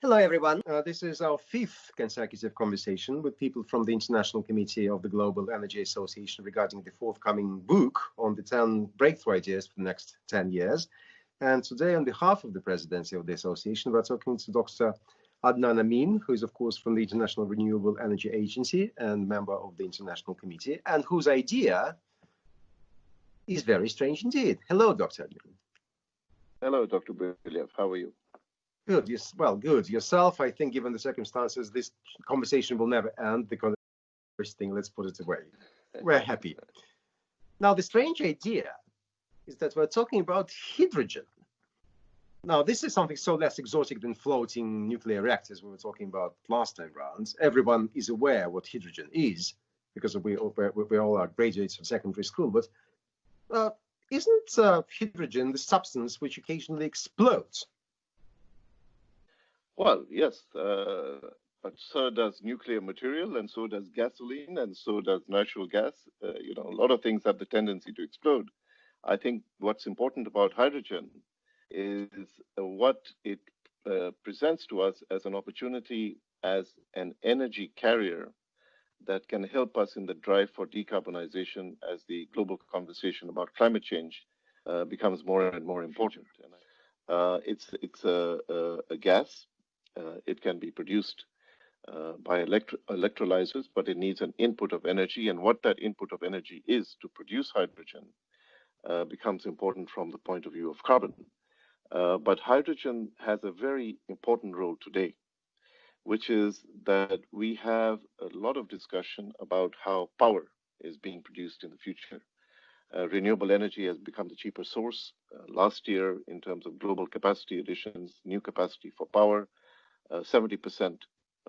Hello, everyone. This is our fifth consecutive conversation with people from the International Committee of the Global Energy Association regarding the forthcoming book on the 10 breakthrough ideas for the next 10 years. And today, on behalf of the presidency of the association, we're talking to Dr. Adnan Amin, who is, of course, from the International Renewable Energy Agency and member of the International Committee, and whose idea is very strange indeed. Hello, Dr. Adnan. Hello, Dr. Believ. How are you? Good. Yes, well, good. Yourself, I think, given the circumstances, this conversation will never end because first thing, let's put it away. We're happy. Now, the strange idea is that we're talking about hydrogen. Now, this is something so less exotic than floating nuclear reactors we were talking about last time round. Everyone is aware what hydrogen is because we all are graduates of secondary school. But isn't hydrogen the substance which occasionally explodes? Well, yes, but so does nuclear material, and so does gasoline, and so does natural gas. A lot of things have the tendency to explode. I think what's important about hydrogen is what it presents to us as an opportunity as an energy carrier that can help us in the drive for decarbonization as the global conversation about climate change becomes more and more important. It's a gas. It can be produced by electrolyzers, but it needs an input of energy. And what that input of energy is to produce hydrogen becomes important from the point of view of carbon. But hydrogen has a very important role today, which is that we have a lot of discussion about how power is being produced in the future. Renewable energy has become the cheaper source. Last year, in terms of global capacity additions, new capacity for power, 70%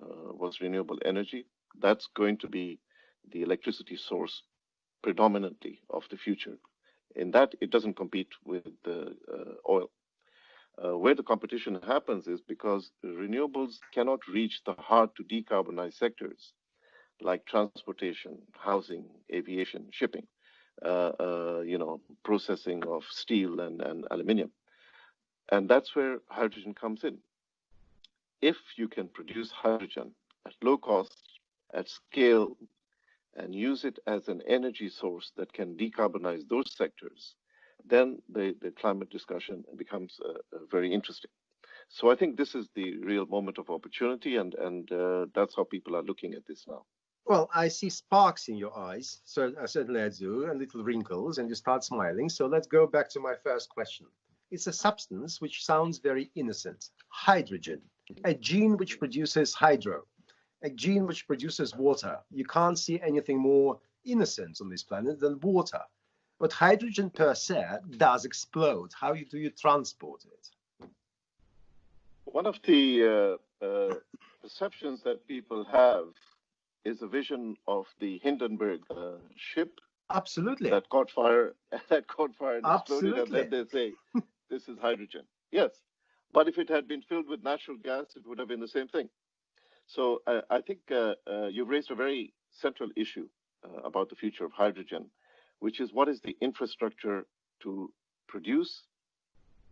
was renewable energy. That's going to be the electricity source predominantly of the future. In that, it doesn't compete with oil. Where the competition happens is because renewables cannot reach the hard to decarbonize sectors like transportation, housing, aviation, shipping, processing of steel and aluminium. And that's where hydrogen comes in. If you can produce hydrogen at low cost, at scale, and use it as an energy source that can decarbonize those sectors, then the climate discussion becomes very interesting. So I think this is the real moment of opportunity, and that's how people are looking at this now. Well, I see sparks in your eyes, so certainly I do, and little wrinkles, and you start smiling. So let's go back to my first question. It's a substance which sounds very innocent. Hydrogen, a gene which produces hydro, a gene which produces water. You can't see anything more innocent on this planet than water. But hydrogen per se does explode. How do you transport it? One of the perceptions that people have is a vision of the Hindenburg ship. Absolutely. That caught fire and exploded, Absolutely. and then they say, this is hydrogen. Yes, but if it had been filled with natural gas, it would have been the same thing. So I think you've raised a very central issue about the future of hydrogen, which is what is the infrastructure to produce,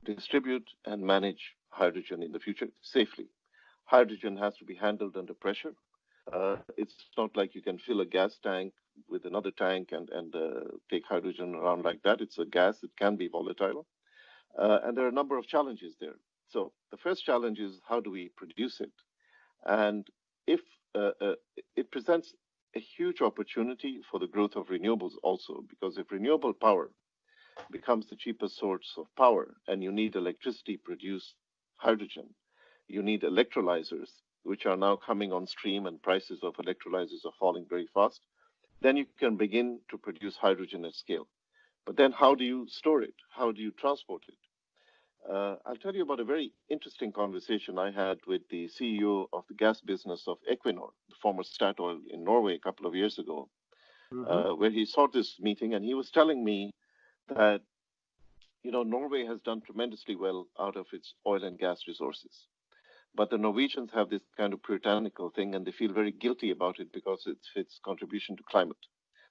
distribute, and manage hydrogen in the future safely. Hydrogen has to be handled under pressure. It's not like you can fill a gas tank with another tank and take hydrogen around like that. It's a gas. It can be volatile. And there are a number of challenges there. So the first challenge is how do we produce it? And if it presents a huge opportunity for the growth of renewables also, because if renewable power becomes the cheapest source of power and you need electricity to produce hydrogen, you need electrolyzers, which are now coming on stream and prices of electrolyzers are falling very fast, then you can begin to produce hydrogen at scale. But then how do you store it? How do you transport it? I'll tell you about a very interesting conversation I had with the CEO of the gas business of Equinor, the former Statoil in Norway a couple of years ago, where he sought this meeting, and he was telling me that, Norway has done tremendously well out of its oil and gas resources. But the Norwegians have this kind of puritanical thing, and they feel very guilty about it because it's its contribution to climate.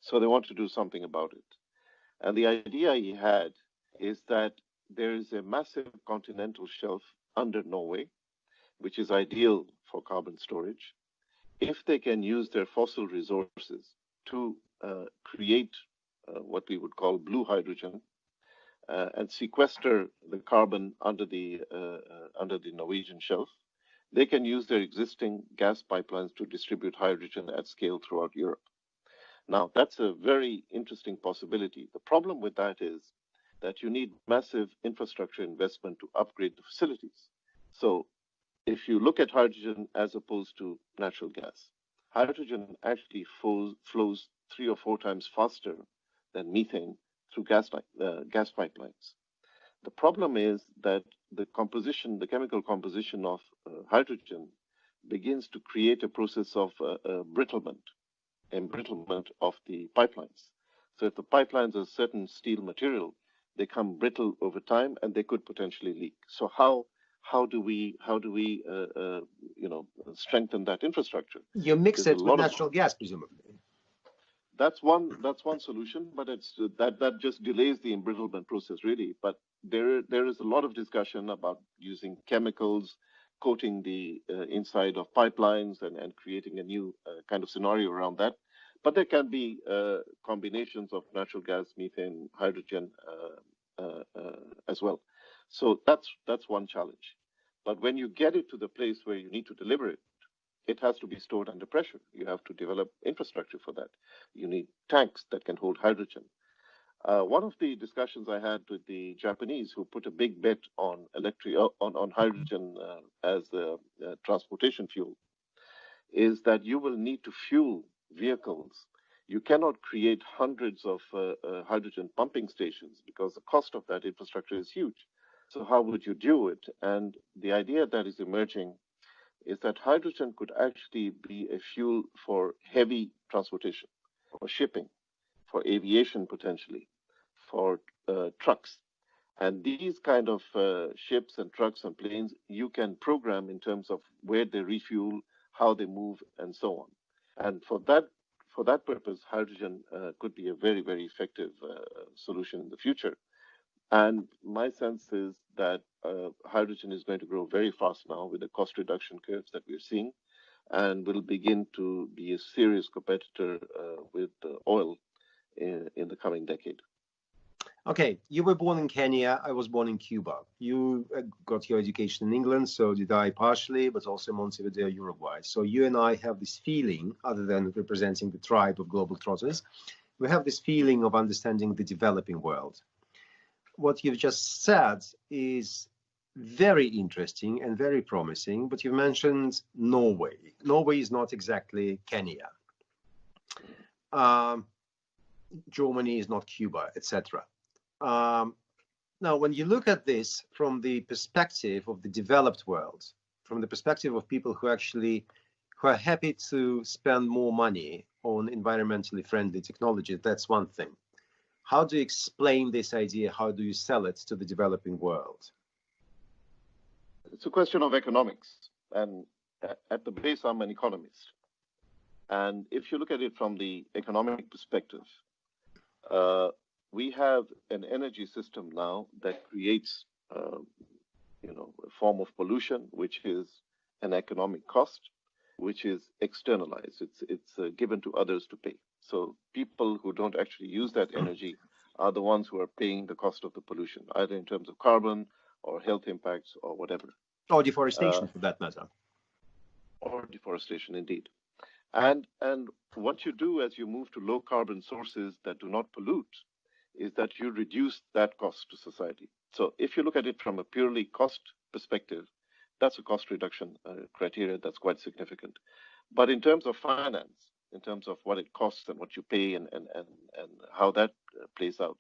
So they want to do something about it. And the idea he had is that there is a massive continental shelf under Norway, which is ideal for carbon storage, if they can use their fossil resources to create what we would call blue hydrogen and sequester the carbon under the Norwegian shelf, they can use their existing gas pipelines to distribute hydrogen at scale throughout Europe. Now, that's a very interesting possibility. The problem with that is that you need massive infrastructure investment to upgrade the facilities. So if you look at hydrogen as opposed to natural gas, hydrogen actually flows 3 or 4 times faster than methane through gas pipelines. The problem is that the chemical composition of hydrogen begins to create a process of embrittlement of the pipelines. So if the pipelines are a certain steel material, they come brittle over time and they could potentially leak. So how do we strengthen that infrastructure? You mix it with natural gas, presumably. That's one solution, but that just delays the embrittlement process, really. But there is a lot of discussion about using chemicals, coating the inside of pipelines, and creating a new kind of scenario around that. But there can be combinations of natural gas, methane, hydrogen as well. So that's one challenge. But when you get it to the place where you need to deliver it, it has to be stored under pressure. You have to develop infrastructure for that. You need tanks that can hold hydrogen. One of the discussions I had with the Japanese, who put a big bet on hydrogen as the transportation fuel, is that you will need to fuel vehicles. You cannot create hundreds of hydrogen pumping stations because the cost of that infrastructure is huge. So how would you do it? And the idea that is emerging is that hydrogen could actually be a fuel for heavy transportation, for shipping, for aviation potentially, for trucks. And these kind of ships and trucks and planes, you can program in terms of where they refuel, how they move, and so on. And for that purpose, hydrogen could be a very, very effective solution in the future. And my sense is that hydrogen is going to grow very fast now with the cost reduction curves that we're seeing, and will begin to be a serious competitor with oil in the coming decade. Okay, you were born in Kenya. I was born in Cuba. You got your education in England, so did I partially, but also Montevideo, Uruguay. So you and I have this feeling, other than representing the tribe of global trotters, we have this feeling of understanding the developing world. What you've just said is very interesting and very promising, but you mentioned Norway. Norway is not exactly Kenya. Germany is not Cuba, etc. Now, when you look at this from the perspective of the developed world, from the perspective of people who are happy to spend more money on environmentally friendly technology, that's one thing. How do you explain this idea? How do you sell it to the developing world? It's a question of economics. And at the base, I'm an economist. And if you look at it from the economic perspective, we have an energy system now that creates, a form of pollution, which is an economic cost, which is externalized. It's given to others to pay. So people who don't actually use that energy are the ones who are paying the cost of the pollution, either in terms of carbon or health impacts or whatever. Or deforestation, for that matter. Or deforestation, indeed. And what you do as you move to low carbon sources that do not pollute is that you reduce that cost to society. So if you look at it from a purely cost perspective, that's a cost reduction criteria that's quite significant. But in terms of finance, in terms of what it costs and what you pay and how that plays out,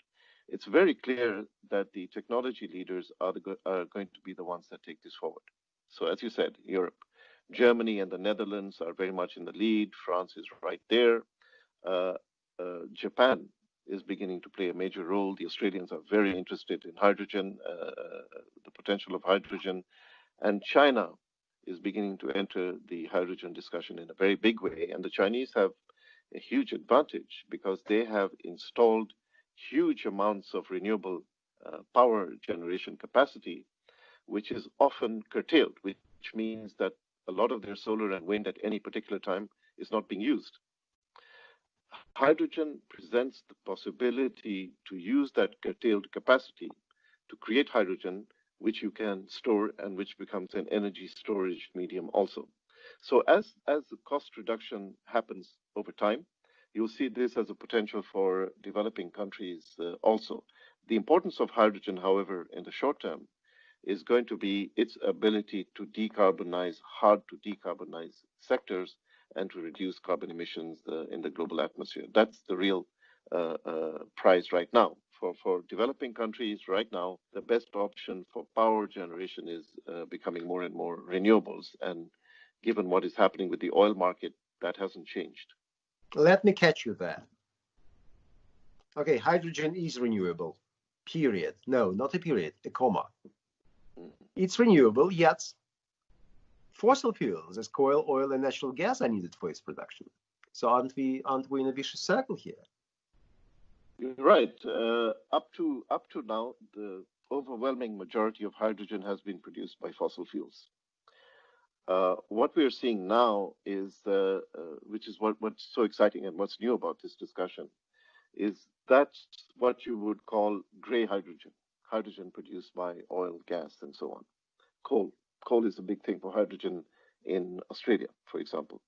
it's very clear that the technology leaders are going to be the ones that take this forward. So as you said, Europe, Germany and the Netherlands are very much in the lead. France is right there. Japan is beginning to play a major role. The Australians are very interested in hydrogen, the potential of hydrogen. And China is beginning to enter the hydrogen discussion in a very big way. And the Chinese have a huge advantage because they have installed huge amounts of renewable power generation capacity, which is often curtailed, which which means that a lot of their solar and wind at any particular time is not being used. Hydrogen presents the possibility to use that curtailed capacity to create hydrogen, which you can store and which becomes an energy storage medium also. So as the cost reduction happens over time, you'll see this as a potential for developing countries also. The importance of hydrogen, however, in the short term is going to be its ability to decarbonize hard to decarbonize sectors and to reduce carbon emissions in the global atmosphere. That's the real prize right now. For developing countries right now, the best option for power generation is becoming more and more renewables. And given what is happening with the oil market, that hasn't changed. Let me catch you there. Okay, hydrogen is renewable, period. No, not a period, a comma. It's renewable, yet fossil fuels as coal, oil, and natural gas are needed for its production. So aren't we in a vicious circle here? You're right. Up to now, the overwhelming majority of hydrogen has been produced by fossil fuels. What we're seeing now is, which is what's so exciting and what's new about this discussion, is that's what you would call gray hydrogen, hydrogen produced by oil, gas, and so on. Coal is a big thing for hydrogen in Australia, for example.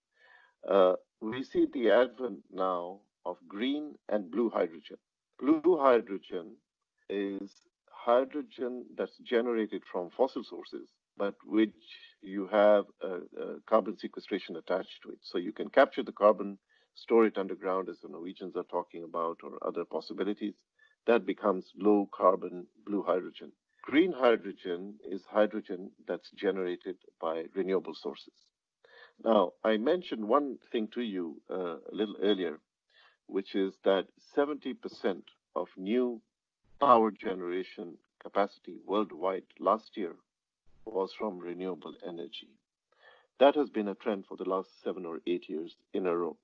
We see the advent now of green and blue hydrogen. Blue hydrogen is hydrogen that's generated from fossil sources, but which you have carbon sequestration attached to it. So you can capture the carbon, store it underground, as the Norwegians are talking about, or other possibilities. That becomes low carbon blue hydrogen. Green hydrogen is hydrogen that's generated by renewable sources. Now, I mentioned one thing to you a little earlier, which is that 70% of new power generation capacity worldwide last year was from renewable energy. That has been a trend for the last 7 or 8 years in a row.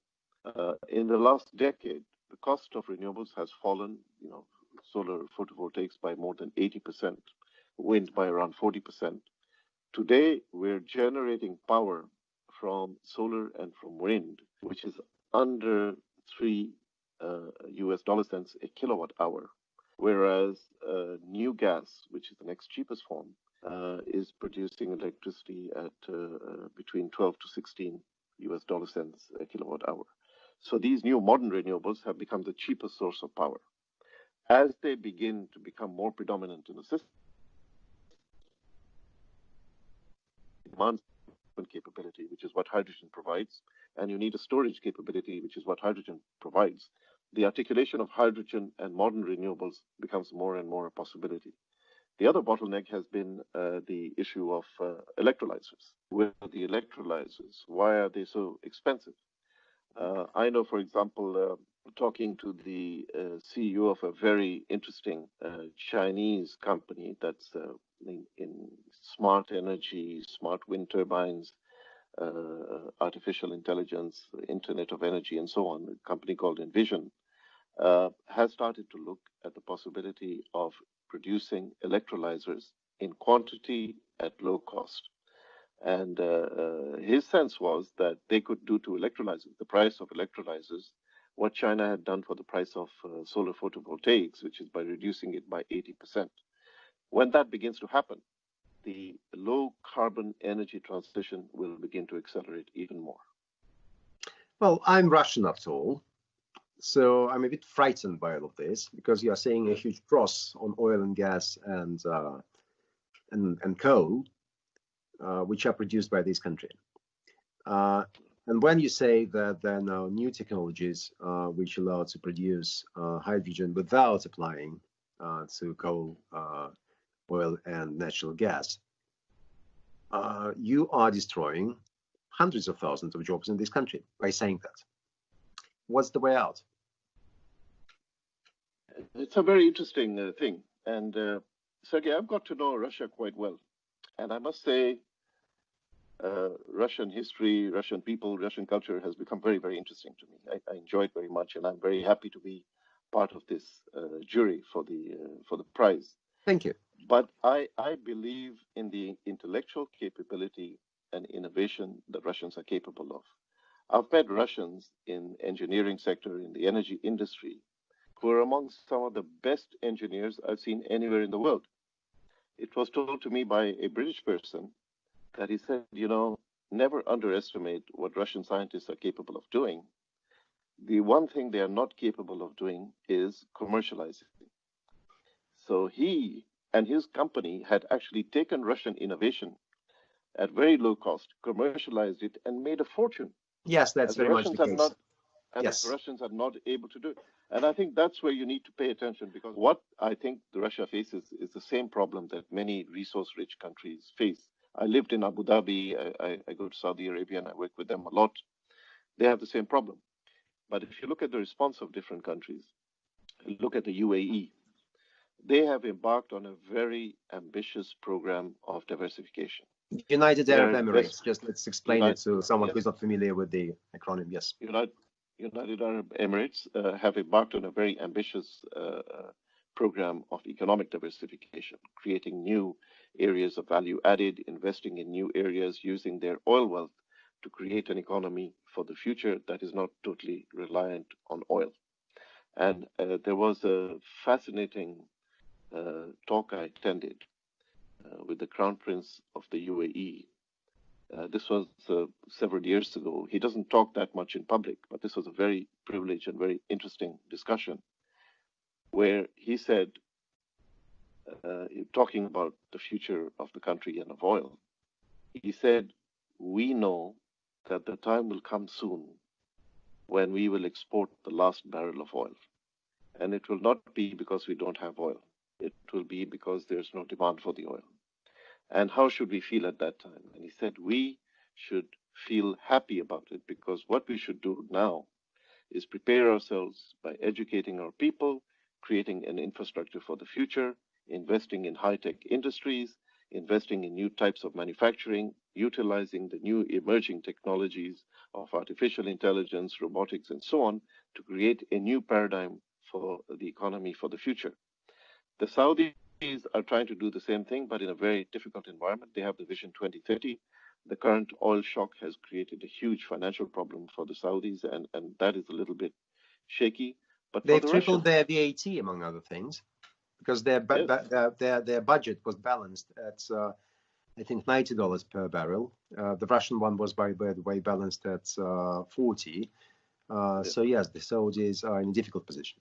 In the last decade, the cost of renewables has fallen, solar photovoltaics by more than 80%, wind by around 40%. Today, we're generating power from solar and from wind, which is under $3 a kilowatt hour, whereas new gas, which is the next cheapest form, is producing electricity at between 12 to 16 $cents a kilowatt hour. So these new modern renewables have become the cheapest source of power. As they begin to become more predominant in the system, demand capability, which is what hydrogen provides, and you need a storage capability, which is what hydrogen provides. The articulation of hydrogen and modern renewables becomes more and more a possibility. The other bottleneck has been the issue of electrolyzers. Where are the electrolyzers? Why are they so expensive? I know, for example, talking to the CEO of a very interesting Chinese company that's in smart energy, smart wind turbines, artificial intelligence, Internet of Energy, and so on, a company called Envision, has started to look at the possibility of producing electrolyzers in quantity at low cost. And his sense was that they could do to electrolyzers, the price of electrolyzers, what China had done for the price of solar photovoltaics, which is by reducing it by 80%. When that begins to happen, the low carbon energy transition will begin to accelerate even more. Well, I'm Russian after all, so I'm a bit frightened by all of this, because you are saying a huge cross on oil and gas and coal, which are produced by this country. And when you say that there are now new technologies which allow to produce hydrogen without applying to coal, oil, and natural gas, you are destroying hundreds of thousands of jobs in this country by saying that. What's the way out? It's a very interesting thing. And Sergey, I've got to know Russia quite well. And I must say, Russian history, Russian people, Russian culture has become very, very interesting to me. I enjoy it very much, and I'm very happy to be part of this jury for the prize. Thank you. But I believe in the intellectual capability and innovation the Russians are capable of. I've met Russians in engineering sector, in the energy industry, who are among some of the best engineers I've seen anywhere in the world. It was told to me by a British person that he said, never underestimate what Russian scientists are capable of doing. The one thing they are not capable of doing is commercializing. So he and his company had actually taken Russian innovation at very low cost, commercialized it, and made a fortune. Yes, that's very much the case. Yes. The Russians are not able to do it. And I think that's where you need to pay attention, because what I think Russia faces is the same problem that many resource-rich countries face. I lived in Abu Dhabi, I go to Saudi Arabia, and I work with them a lot. They have the same problem. But if you look at the response of different countries, look at the UAE, they have embarked on a very ambitious program of diversification. United Arab Emirates, just let's explain it to someone who's not familiar with the acronym, yes. United Arab Emirates have embarked on a very ambitious program of economic diversification, creating new areas of value added, investing in new areas, using their oil wealth to create an economy for the future that is not totally reliant on oil. And there was a fascinating talk I attended with the Crown Prince of the UAE. This was several years ago. He doesn't talk that much in public, but this was a very privileged and very interesting discussion where he said, talking about the future of the country and of oil, he said, we know that the time will come soon when we will export the last barrel of oil. And it will not be because we don't have oil. It will be because there's no demand for the oil. And how should we feel at that time? And he said, we should feel happy about it, because what we should do now is prepare ourselves by educating our people, creating an infrastructure for the future, investing in high-tech industries, investing in new types of manufacturing, utilizing the new emerging technologies of artificial intelligence, robotics, and so on, to create a new paradigm for the economy for the future. The Saudis are trying to do the same thing, but in a very difficult environment. They have the Vision 2030. The current oil shock has created a huge financial problem for the Saudis, and that is a little bit shaky. But they've tripled their VAT, among other things, because their budget was balanced at, I think, $90 per barrel. The Russian one was, by the way, balanced at 40. So yes, the Saudis are in a difficult position.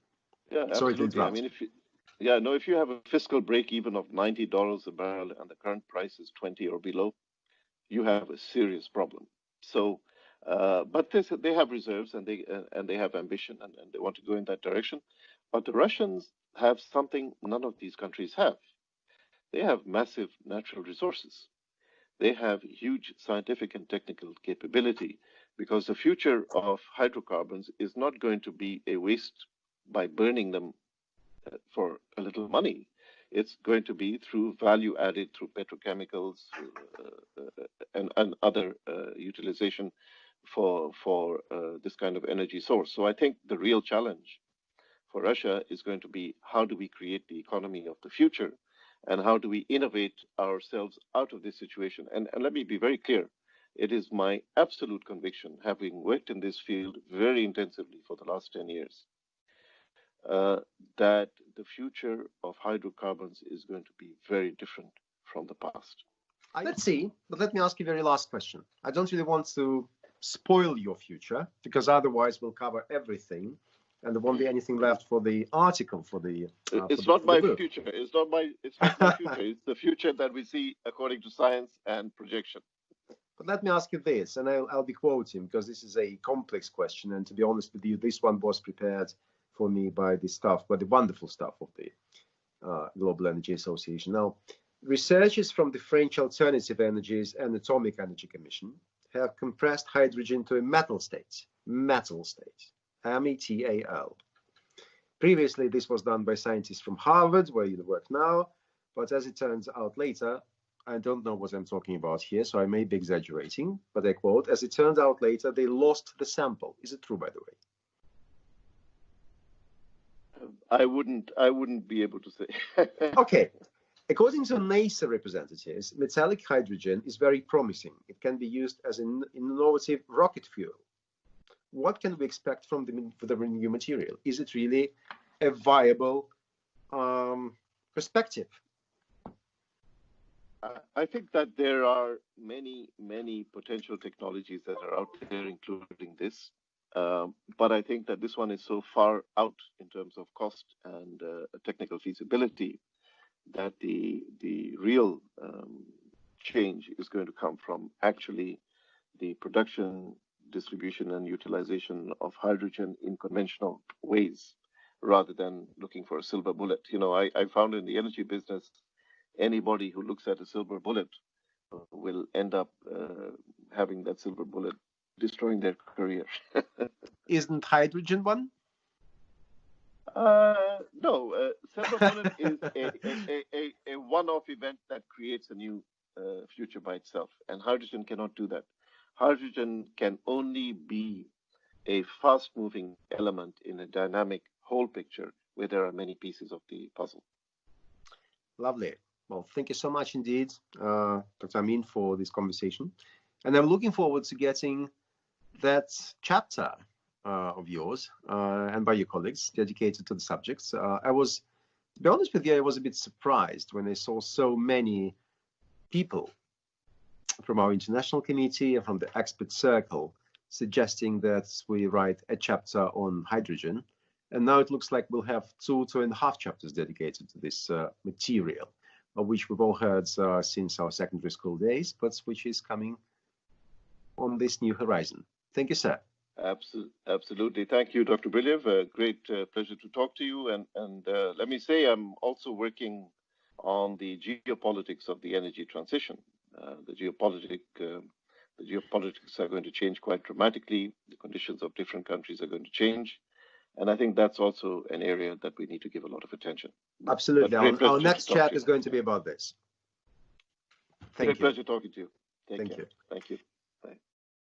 Yeah, absolutely. I mean, if you have a fiscal break even of $90 a barrel and the current price is 20 or below, you have a serious problem. So, but they have reserves and they have ambition and they want to go in that direction. But the Russians have something none of these countries have. They have massive natural resources. They have huge scientific and technical capability, because the future of hydrocarbons is not going to be a waste by burning them for a little money. It's going to be through value added through petrochemicals and other utilization for this kind of energy source. So I think the real challenge for Russia is going to be, how do we create the economy of the future, and how do we innovate ourselves out of this situation? And let me be very clear. It is my absolute conviction, having worked in this field very intensively for the last 10 years, that the future of hydrocarbons is going to be very different from the past. Let's see, but let me ask you the very last question. I don't really want to spoil your future, because otherwise we'll cover everything and there won't be anything left for the article, for the it's not my future. It's not my future. It's the future that we see according to science and projection. But let me ask you this, and I'll be quoting, because this is a complex question, and to be honest with you, this one was prepared for me by the wonderful staff of the Global Energy Association. Now, researchers from the French Alternative Energies and Atomic Energy Commission have compressed hydrogen to a metal state, METAL. Previously, this was done by scientists from Harvard, where you work now, but as it turns out later, I don't know what I'm talking about here, so I may be exaggerating, but I quote, as it turned out later, they lost the sample. Is it true, by the way? I wouldn't be able to say. Okay. According to NASA representatives, metallic hydrogen is very promising. It can be used as an innovative rocket fuel. What can we expect from the new material? Is it really a viable perspective? I think that there are many potential technologies that are out there, including this. But I think that this one is so far out in terms of cost and technical feasibility that the real change is going to come from actually the production, distribution, and utilization of hydrogen in conventional ways, rather than looking for a silver bullet. You know, I found in the energy business, anybody who looks at a silver bullet will end up having that silver bullet destroying their career. Isn't hydrogen one? No, silver bullet is a one-off event that creates a new future by itself, and hydrogen cannot do that. Hydrogen can only be a fast-moving element in a dynamic whole picture where there are many pieces of the puzzle. Lovely. Well, thank you so much indeed, Dr. Amin, for this conversation. And I'm looking forward to getting that chapter of yours and by your colleagues dedicated to the subjects. To be honest with you, I was a bit surprised when I saw so many people from our international committee and from the expert circle suggesting that we write a chapter on hydrogen. And now it looks like we'll have 2.5 chapters dedicated to this material, of which we've all heard since our secondary school days, but which is coming on this new horizon. Thank you, sir. Absolutely. Thank you, Dr. Briliev. A great pleasure to talk to you. And let me say, I'm also working on the geopolitics of the energy transition. The geopolitics are going to change quite dramatically. The conditions of different countries are going to change. And I think that's also an area that we need to give a lot of attention. Absolutely. Our next chat is going to be about this. Thank you. Great pleasure talking to you. Thank you. Thank you. Bye.